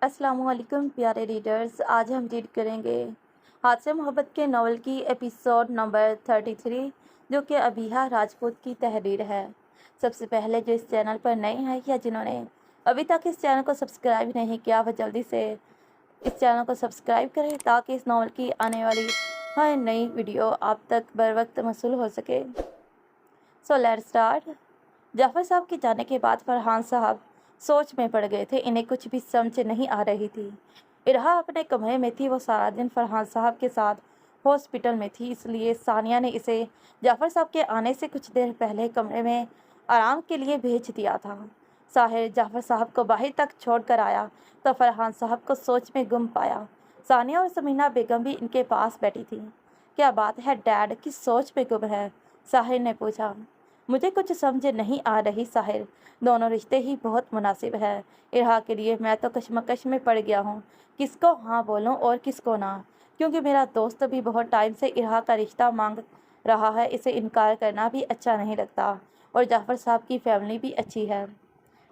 अस्सलाम वालेकुम प्यारे रीडर्स। आज हम रीड करेंगे हाथ से मोहब्बत के नावल की एपिसोड नंबर 33, जो कि अबीहा राजपूत की तहरीर है। सबसे पहले जो इस चैनल पर नए हैं या जिन्होंने अभी तक इस चैनल को सब्सक्राइब नहीं किया, वह जल्दी से इस चैनल को सब्सक्राइब करें ताकि इस नावल की आने वाली हर नई वीडियो आप तक बर वक्त मौसूल हो सके। So let's start. जाफ़र साहब के जाने के बाद फरहान साहब सोच में पड़ गए थे। इन्हें कुछ भी समझ नहीं आ रही थी। इरहा अपने कमरे में थी। वो सारा दिन फरहान साहब के साथ हॉस्पिटल में थी, इसलिए सानिया ने इसे जाफ़र साहब के आने से कुछ देर पहले कमरे में आराम के लिए भेज दिया था। साहिर जाफ़र साहब को बाहर तक छोड़ कर आया तो फरहान साहब को सोच में गुम पाया। सानिया और समीना बेगम भी इनके पास बैठी थी। क्या बात है डैड, किस सोच में गुम है? साहिर ने पूछा। मुझे कुछ समझ नहीं आ रही साहिर, दोनों रिश्ते ही बहुत मुनासिब है। इरहा के लिए मैं तो कशमकश में पड़ गया हूँ, किसको हाँ बोलूँ और किसको ना, क्योंकि मेरा दोस्त भी बहुत टाइम से इरहा का रिश्ता मांग रहा है। इसे इनकार करना भी अच्छा नहीं लगता और जाफ़र साहब की फैमिली भी अच्छी है।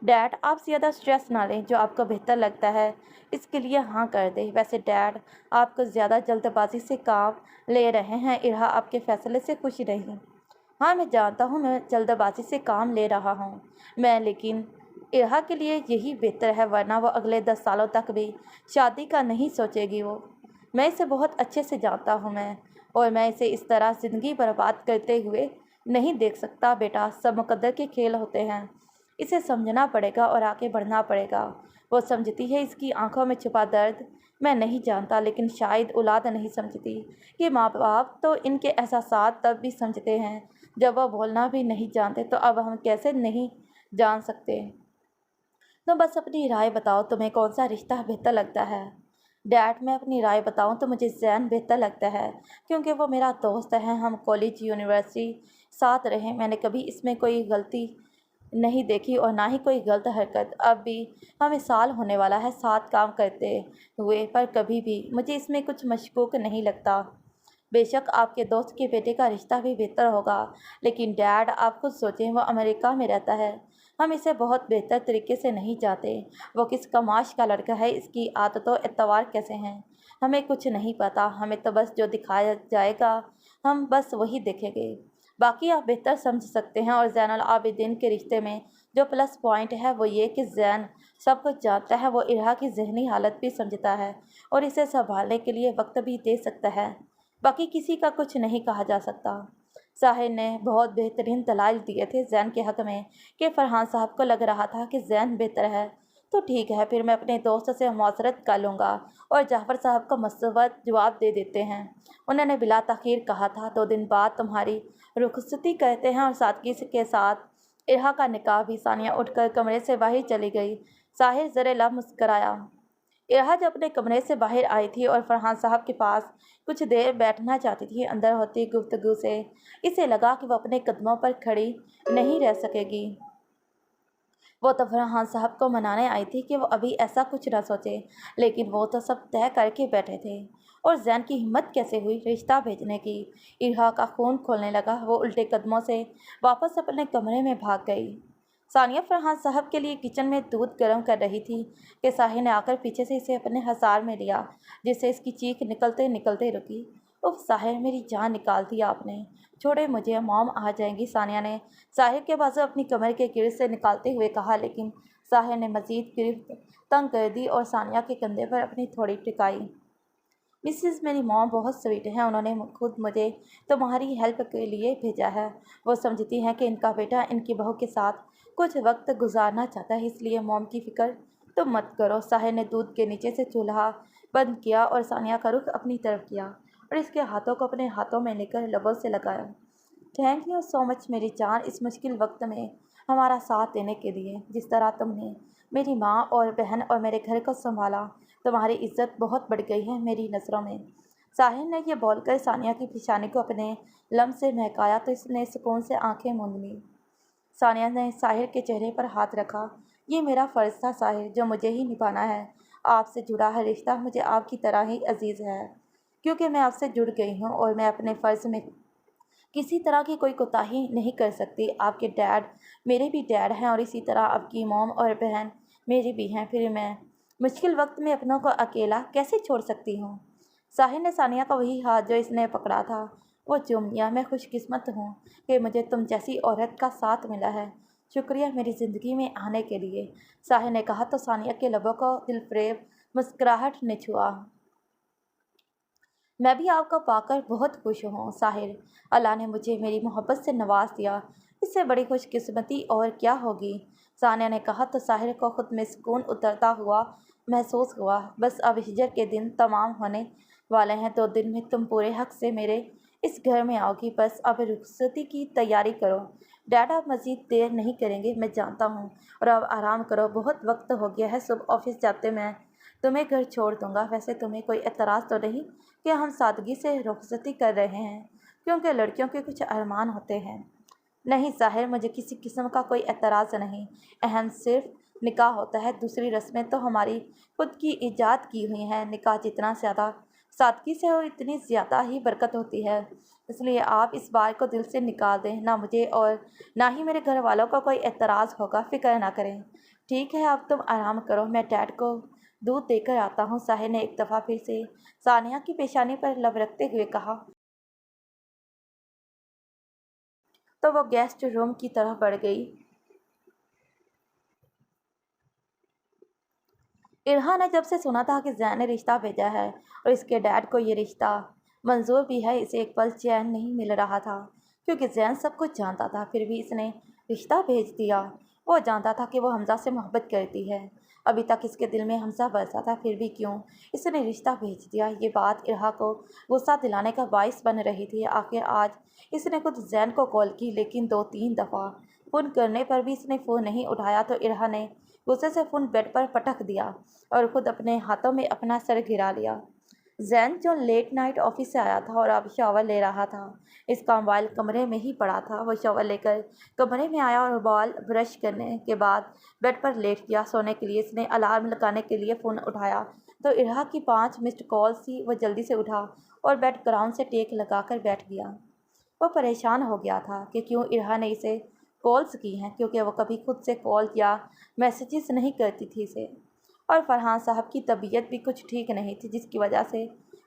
डैड, आप ज़्यादा स्ट्रेस ना लें, जो आपको बेहतर लगता है इसके लिए हाँ कर दें। वैसे डैड, आप कुछ ज़्यादा जल्दबाजी से काम ले रहे हैं। इरहा आपके फ़ैसले से खुश नहीं। हाँ, मैं जानता हूँ मैं जल्दबाजी से काम ले रहा हूँ लेकिन इरहा के लिए यही बेहतर है, वरना वो अगले 10 सालों तक भी शादी का नहीं सोचेगी। मैं इसे बहुत अच्छे से जानता हूँ और मैं इसे इस तरह ज़िंदगी बर्बाद करते हुए नहीं देख सकता। बेटा, सब मुकद्दर के खेल होते हैं, इसे समझना पड़ेगा और आगे बढ़ना पड़ेगा। वो समझती है इसकी आंखों में छुपा दर्द मैं नहीं जानता, लेकिन शायद औलाद नहीं समझती कि माँ बाप तो इनके एहसासात तब भी समझते हैं जब वो बोलना भी नहीं जानते, तो अब हम कैसे नहीं जान सकते? तो बस अपनी राय बताओ, तुम्हें कौन सा रिश्ता बेहतर लगता है? डैड, मैं अपनी राय बताऊं तो मुझे जैन बेहतर लगता है, क्योंकि वो मेरा दोस्त है। हम कॉलेज यूनिवर्सिटी साथ रहे, मैंने कभी इसमें कोई गलती नहीं देखी और ना ही कोई गलत हरकत। अब भी हमें साल होने वाला है साथ काम करते हुए, पर कभी भी मुझे इसमें कुछ मशकूक नहीं लगता। बेशक आपके दोस्त के बेटे का रिश्ता भी बेहतर होगा, लेकिन डैड, आप खुद सोचें, वो अमेरिका में रहता है। हम इसे बहुत बेहतर तरीके से नहीं जानते। वो किस कमाश का लड़का है, इसकी आदतों एतवार कैसे हैं, हमें कुछ नहीं पता। हमें तो बस जो दिखाया जाएगा हम बस वही देखेंगे, बाकी आप बेहतर समझ सकते हैं। और ज़ैनुल आबिदीन के रिश्ते में जो प्लस पॉइंट है वो ये कि ज़ैन सब कुछ जानता है। वो इरहा की जहनी हालत भी समझता है और इसे संभालने के लिए वक्त भी दे सकता है। बाकी किसी का कुछ नहीं कहा जा सकता। साहिर ने बहुत बेहतरीन दलाइल दिए थे जैन के हक़ में कि फरहान साहब को लग रहा था कि जैन बेहतर है। तो ठीक है, फिर मैं अपने दोस्त से मुआशरत कर लूँगा और जाफ़र साहब को मसबत जवाब दे देते हैं। उन्होंने बिला तख़ीर कहा था, 2 दिन बाद तुम्हारी रुखसती कहते हैं। और सादगी के साथ इरहा का निकाह भी। सानिया उठकर कमरे से बाहर चली गई। साहिर ज़रे मुस्कराया। इरहा जब अपने कमरे से बाहर आई थी और फरहान साहब के पास कुछ देर बैठना चाहती थी, अंदर होती गुफ्तगू से इसे लगा कि वह अपने कदमों पर खड़ी नहीं रह सकेगी। वो तो फरहान साहब को मनाने आई थी कि वो अभी ऐसा कुछ ना सोचे, लेकिन वो तो सब तय करके बैठे थे। और जैन की हिम्मत कैसे हुई रिश्ता भेजने की? इरहा का खून खोलने लगा। वो उल्टे कदमों से वापस अपने कमरे में भाग गई। सानिया फरहान साहब के लिए किचन में दूध गर्म कर रही थी कि साहिर ने आकर पीछे से इसे अपने हसार में लिया, जिससे इसकी चीख निकलते निकलते रुकी। उफ साहिर, मेरी जान निकाल दी आपने, छोड़े मुझे, मॉम आ जाएंगी। सानिया ने साहिर के बाजू अपनी कमर के गिरफ्त से निकालते हुए कहा, लेकिन साहिर ने मजीद गिरफ्त तंग कर दी और सानिया के कंधे पर अपनी थोड़ी टिकाई। मिसिस, मेरी मॉम बहुत स्वीट हैं, उन्होंने खुद मुझे तुम्हारी हेल्प के लिए भेजा है। वो समझती हैं कि इनका बेटा इनकी बहू के साथ कुछ वक्त गुजारना चाहता है, इसलिए मॉम की फ़िक्र तुम मत करो। साहिर ने दूध के नीचे से चूल्हा बंद किया और सानिया का रुख अपनी तरफ किया और इसके हाथों को अपने हाथों में लेकर लबों से लगाया। थैंक यू सो मच मेरी जान, इस मुश्किल वक्त में हमारा साथ देने के लिए। जिस तरह तुमने मेरी माँ और बहन और मेरे घर को संभाला, तुम्हारी इज्जत बहुत बढ़ गई है मेरी नज़रों में। साहिर ने यह बोलकर सानिया की पेशानी को अपने लम से महकाया तो इसने सुकून से आंखें मूंद लीं। सानिया ने साहिर के चेहरे पर हाथ रखा। ये मेरा फ़र्ज़ था साहिर, जो मुझे ही निभाना है। आपसे जुड़ा है रिश्ता मुझे आपकी तरह ही अजीज़ है, क्योंकि मैं आपसे जुड़ गई हूँ और मैं अपने फ़र्ज़ में किसी तरह की कोई कोताही नहीं कर सकती। आपके डैड मेरे भी डैड हैं और इसी तरह आपकी मॉम और बहन मेरी भी हैं। फिर मैं मुश्किल वक्त में अपनों को अकेला कैसे छोड़ सकती हूँ। साहिर ने सानिया का वही हाथ जो इसने पकड़ा था वो चूम लिया। मैं खुशकिस्मत हूँ कि मुझे तुम जैसी औरत का साथ मिला है। शुक्रिया मेरी ज़िंदगी में आने के लिए, साहिर ने कहा तो सानिया के लबों को दिलफरेब मुस्कुराहट ने छुआ। मैं भी आपको पाकर बहुत खुश हूँ साहिर। अल्लाह ने मुझे मेरी मोहब्बत से नवाज दिया। इससे बड़ी खुशकिस्मती और क्या होगी, सानिया ने कहा तो साहिर को खुद में सुकून उतरता हुआ महसूस हुआ। बस अब हिजर के दिन तमाम होने वाले हैं। 2 दिन में तुम पूरे हक से मेरे इस घर में आओगी। बस अब रुखसती की तैयारी करो। डैड आप मज़ीद देर नहीं करेंगे मैं जानता हूँ, और अब आराम करो, बहुत वक्त हो गया है। सुबह ऑफिस जाते मैं तुम्हें घर छोड़ दूँगा। वैसे तुम्हें कोई एतराज़ तो नहीं कि हम सादगी से रुखसती कर रहे हैं, क्योंकि लड़कियों के कुछ अरमान होते हैं। नहीं साहिर, मुझे किसी किस्म का कोई एतराज़ नहीं। अहम सिर्फ निकाह होता है, दूसरी रस्में तो हमारी खुद की ईजाद की हुई हैं। निकाह जितना ज़्यादा सादगी से हो उतनी ज़्यादा ही बरकत होती है। इसलिए आप इस बात को दिल से निकाल दें। ना मुझे और ना ही मेरे घर वालों को कोई एतराज़ होगा, फ़िक्र ना करें। ठीक है अब तुम आराम करो, मैं डैड को दूध देकर आता हूँ, साहिर ने एक दफ़ा फिर से सानिया की पेशानी पर लब रखते हुए कहा। तो वो गेस्ट रूम की तरफ बढ़ गई। इरहा ने जब से सुना था कि जैन ने रिश्ता भेजा है और इसके डैड को ये रिश्ता मंजूर भी है, इसे एक पल चैन नहीं मिल रहा था, क्योंकि जैन सब कुछ जानता था फिर भी इसने रिश्ता भेज दिया। वो जानता था कि वो हमज़ा से मोहब्बत करती है। अभी तक इसके दिल में हमज़ा बसा था, फिर भी क्यों इसने रिश्ता भेज दिया। ये बात इरहा को गुस्सा दिलाने का बाइस बन रही थी। आखिर आज इसने खुद जैन को कॉल की, लेकिन 2-3 दफ़ा फ़ोन करने पर भी इसने फ़ोन नहीं उठाया तो इरहा ने गुस्से से फ़ोन बेड पर पटक दिया और खुद अपने हाथों में अपना सर गिरा लिया। जैन जो लेट नाइट ऑफिस से आया था और अब शॉवर ले रहा था, इसका मोबाइल कमरे में ही पड़ा था। वो शॉवर लेकर कमरे में आया और बाल ब्रश करने के बाद बेड पर लेट गया सोने के लिए। इसने अलार्म लगाने के लिए फ़ोन उठाया तो इरहा की 5 मिस्ड कॉल्स थी। वो जल्दी से उठा और बेड ग्राउंड से टेक लगाकर बैठ गया। वो परेशान हो गया था कि क्यों इरहा ने इसे कॉल्स की हैं, क्योंकि वो कभी खुद से कॉल या मैसेजेस नहीं करती थी इसे। और फरहान साहब की तबीयत भी कुछ ठीक नहीं थी, जिसकी वजह से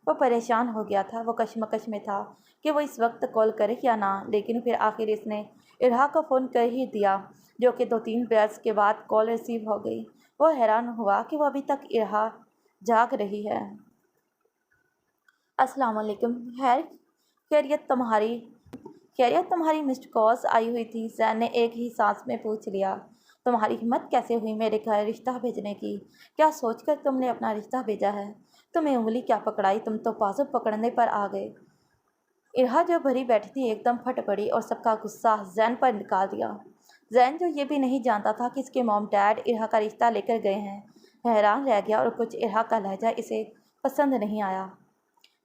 वो परेशान हो गया था। वो कशमकश में था कि वो इस वक्त कॉल करे या ना, लेकिन फिर आखिर इसने इरहा को फ़ोन कर ही दिया, जो कि 2-3 बरस के बाद कॉल रिसीव हो गई। वो हैरान हुआ कि वो अभी तक इरहा जाग रही है। अस्सलाम वालेकुम, खैरियत तुम्हारी मिस्ड कॉल्स आई हुई थी, जैन ने एक ही सांस में पूछ लिया। तुम्हारी हिम्मत कैसे हुई मेरे घर रिश्ता भेजने की? क्या सोचकर तुमने अपना रिश्ता भेजा है? तुम्हें उंगली क्या पकड़ाई, तुम तो बाजू पकड़ने पर आ गए। इरहा जो भरी बैठी थी एकदम फट पड़ी और सबका गुस्सा जैन पर निकाल दिया। जैन जो ये भी नहीं जानता था कि इसके मॉम डैड इरहा का रिश्ता लेकर गए हैं, हैरान रह गया और कुछ इरहा का लहजा इसे पसंद नहीं आया।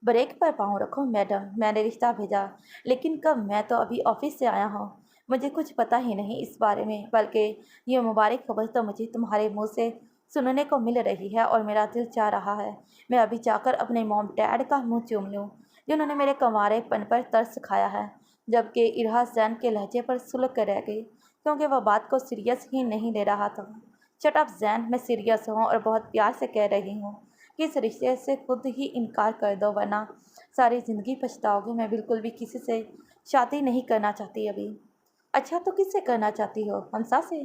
ब्रेक पर पाँव रखो मैडम, मैंने रिश्ता भेजा, लेकिन कब? मैं तो अभी ऑफिस से आया हूँ, मुझे कुछ पता ही नहीं इस बारे में। बल्कि ये मुबारक खबर तो मुझे तुम्हारे मुंह से सुनने को मिल रही है और मेरा दिल चाह रहा है मैं अभी जाकर अपने मॉम डैड का मुंह चूम लूँ, जिन्होंने मेरे कंवारेपन पर तरस खाया है। जबकि इरहा जैन के लहजे पर सुलग कर रह गई, क्योंकि वह बात को सीरियस ही नहीं ले रहा था। शट अप जैन, मैं सीरियस हूँ और बहुत प्यार से कह रही हूँ कि इस रिश्ते से खुद ही इनकार कर दो, वरना सारी ज़िंदगी पछताओगे। मैं बिल्कुल भी किसी से शादी नहीं करना चाहती अभी। अच्छा तो किससे करना चाहती हो? हमसा से?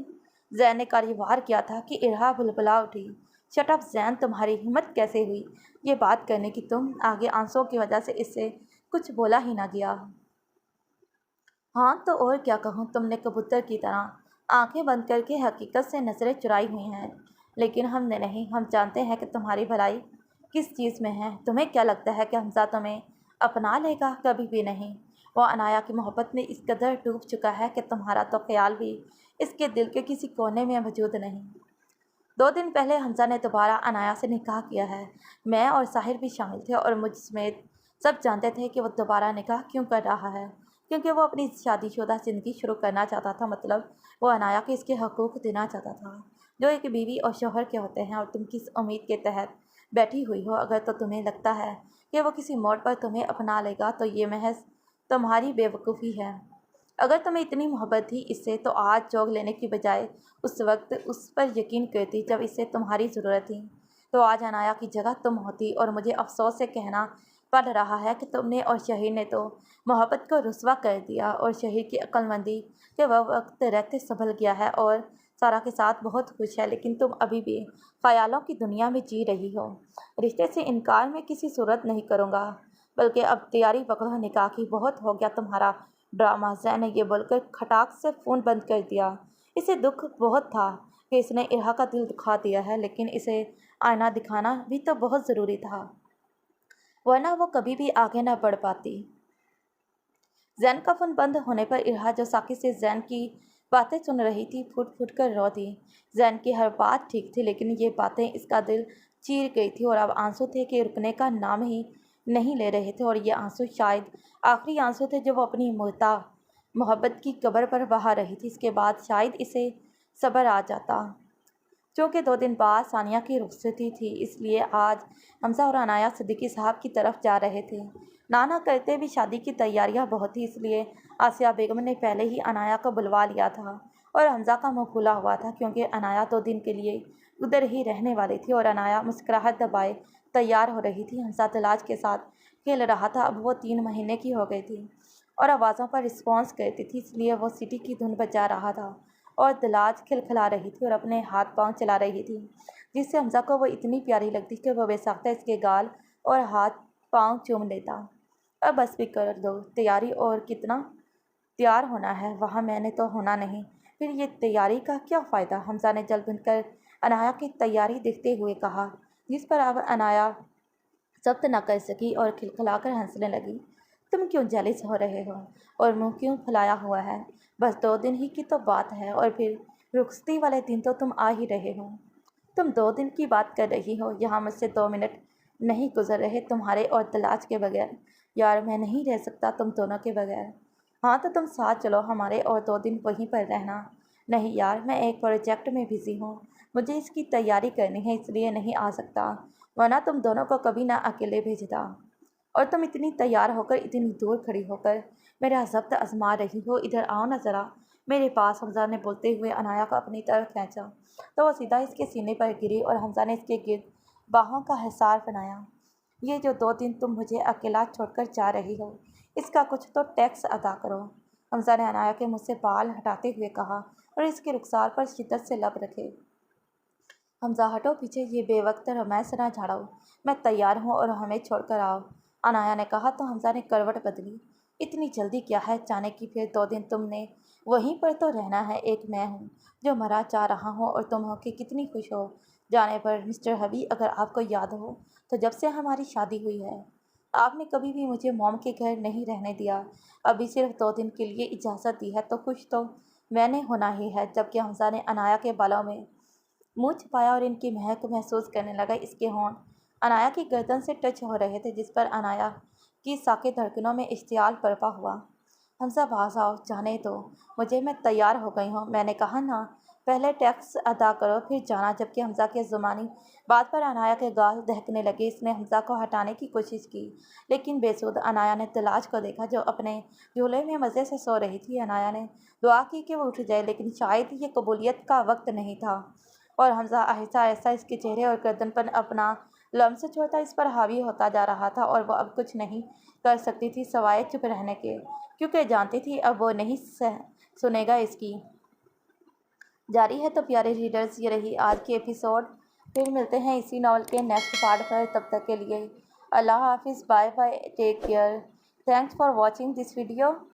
जैन ने कार्यवार किया था कि इरहा बुलबुला उठी। शट अप जैन, तुम्हारी हिम्मत कैसे हुई ये बात करने की? तुम आगे आंसुओं की वजह से इससे कुछ बोला ही ना गया। हाँ तो और क्या कहूँ, तुमने कबूतर की तरह आंखें बंद करके हकीकत से नज़रें चुराई हुई हैं, लेकिन हमने नहीं। हम जानते हैं कि तुम्हारी भलाई किस चीज़ में है। तुम्हें क्या लगता है कि हमजा तुम्हें अपना लेगा? कभी भी नहीं। वो अनाया की मोहब्बत में इस कदर डूब चुका है कि तुम्हारा तो ख्याल भी इसके दिल के किसी कोने में मौजूद नहीं। 2 दिन पहले हमजा ने दोबारा अनाया से निकाह किया है। मैं और साहिर भी शामिल थे और मुझ समेत सब जानते थे कि वो दोबारा निकाह क्यों कर रहा है, क्योंकि वो अपनी शादीशुदा ज़िंदगी शुरू करना चाहता था। मतलब वो अनाया को इसके हकूक़ देना चाहता था जो एक बीवी और शौहर के होते हैं। और तुम किस उम्मीद के तहत बैठी हुई हो? अगर तो तुम्हें लगता है कि वो किसी मोड़ पर तुम्हें अपना लेगा तो ये महज तुम्हारी बेवकूफ़ी है। अगर तुम्हें इतनी मोहब्बत थी इससे तो आज जोग लेने की बजाय उस वक्त उस पर यकीन करती जब इससे तुम्हारी ज़रूरत थी। तो आज अनाया की जगह तुम होती और मुझे अफसोस से कहना पड़ रहा है कि तुमने और शहीर ने तो मोहब्बत को रुस्वा कर दिया और शहीर की अक्लमंदी के वह वक्त रहते संभल गया है और सारा के साथ बहुत खुश है, लेकिन तुम अभी भी ख्यालों की दुनिया में जी रही हो। रिश्ते से इनकार मैं किसी सूरत नहीं करूँगा, बल्कि अब तैयारी पकड़ो निकाह की, बहुत हो गया तुम्हारा ड्रामा। जैन ने ये बोलकर खटाक से फ़ोन बंद कर दिया। इसे दुख बहुत था कि इसने इरहा का दिल दुखा दिया है, लेकिन इसे आईना दिखाना भी तो बहुत ज़रूरी था, वरना वो कभी भी आगे न बढ़ पाती। जैन का फ़ोन बंद होने पर इरहा जो साकिब से जैन की बातें सुन रही थी फूट फूट कर रो दी। जैन की हर बात ठीक थी, लेकिन ये बातें इसका दिल चीर गई थी और अब आंसू थे कि रुकने का नाम ही नहीं ले रहे थे। और ये आंसू शायद आखिरी आंसू थे जो वो अपनी मुर्दा मोहब्बत की कब्र पर बहा रही थी। इसके बाद शायद इसे सब्र आ जाता। क्योंकि 2 दिन बाद सानिया की रुखसती थी, इसलिए आज हमजा और अनाया सिद्दीकी साहब की तरफ जा रहे थे। नाना करते भी शादी की तैयारियां बहुत थी, इसलिए आसिया बेगम ने पहले ही अनाया को बुलवा लिया था और हमजा का मुंह खुला हुआ था, क्योंकि अनाया 2 दिन के लिए उधर ही रहने वाली थी और अनाया मुस्कुराहट दबाए तैयार हो रही थी। हमजा तलाश के साथ खेल रहा था। अब वो 3 महीने की हो गई थी और आवाज़ों पर रिस्पॉन्स करती थी, इसलिए वो सिटी की धुन बजा रहा था और दिलाज खिलखिला रही थी और अपने हाथ पांव चला रही थी, जिससे हमजा को वो इतनी प्यारी लगती कि वो बेसाख्ता इसके गाल और हाथ पांव चूम लेता। अब बस भी कर दो तैयारी, और कितना तैयार होना है, वहाँ मैंने तो होना नहीं, फिर ये तैयारी का क्या फ़ायदा। हमजा ने जल कर अनाया की तैयारी देखते हुए कहा, जिस पर अब अनाया जब्त न कर सकी और खिलखिलाकर हंसने लगी। तुम क्यों जेलिस हो रहे हो और मुंह क्यों फुलाया हुआ है? बस 2 दिन ही की तो बात है और फिर रुखसती वाले दिन तो तुम आ ही रहे हो। तुम 2 दिन की बात कर रही हो, यहाँ मुझसे 2 मिनट नहीं गुजर रहे तुम्हारे और तलाश के बगैर। यार मैं नहीं रह सकता तुम दोनों के बगैर। हाँ तो तुम साथ चलो हमारे और 2 दिन वहीं पर रहना। नहीं यार, मैं एक प्रोजेक्ट में बिज़ी हूँ, मुझे इसकी तैयारी करनी है, इसलिए नहीं आ सकता, वरना तुम दोनों को कभी ना अकेले भेजता। और तुम इतनी तैयार होकर इतनी दूर खड़ी होकर मेरा ज़ब्त आजमा रही हो, इधर आओ ना ज़रा मेरे पास। हमजा ने बोलते हुए अनाया को अपनी तरफ खींचा तो वह सीधा इसके सीने पर गिरी और हमजा ने इसके गिर्द बाहों का हिसार बनाया। ये जो 2 दिन तुम मुझे अकेला छोड़कर जा रही हो, इसका कुछ तो टैक्स अदा करो। हमजा ने अनाया के मुँह से बाल हटाते हुए कहा और इसके रुखसार पर शिद्दत से लब रखे। हमजा हटो पीछे, ये बेवक्त रमैस ना झाड़ो, मैं तैयार हूँ और हमें छोड़कर आओ, अनाया ने कहा तो हमजा ने करवट बदली। इतनी जल्दी क्या है जाने की? फिर 2 दिन तुमने वहीं पर तो रहना है। एक मैं हूँ जो मरा जा रहा हूँ और तुम हो कि कितनी खुश हो जाने पर। मिस्टर हबी, अगर आपको याद हो तो जब से हमारी शादी हुई है आपने कभी भी मुझे मॉम के घर नहीं रहने दिया। अभी सिर्फ 2 दिन के लिए इजाज़त दी है, तो खुश तो मैंने होना ही है। जबकि हमजा ने अनाया के बालों में मुंह छिपाया और इनकी महक महसूस करने लगा। इसके होंठ अनाया की गर्दन से टच हो रहे थे, जिस पर अनाया की साके धड़कनों में इश्तियाल बरपा हुआ। हमजा बाज आओ, जाने दो मुझे, मैं तैयार हो गई हूँ। मैंने कहा ना, पहले टैक्स अदा करो फिर जाना। जबकि हमजा के ज़ुबानी बात पर अनाया के गाल दहकने लगे। इसने हमजा को हटाने की कोशिश की, लेकिन बेसुध। अनाया ने तलाश को देखा जो अपने झूले में मज़े से सो रही थी। अनाया ने दुआ की कि वो उठ जाए, लेकिन शायद ये कबूलियत का वक्त नहीं था और हमजा आहिस्ता आहिस्ता इसके चेहरे और गर्दन पर अपना लम्स छोड़ता इस पर हावी होता जा रहा था। और वो अब कुछ नहीं कर सकती थी सवाए चुप रहने के, क्योंकि जानती थी अब वो नहीं सुनेगा इसकी। जारी है तो प्यारे रीडर्स, ये रही आज की एपिसोड। फिर मिलते हैं इसी नॉवल के नेक्स्ट पार्ट पर। तब तक के लिए अल्लाह हाफिज़, bye bye, take care, thanks for watching this video.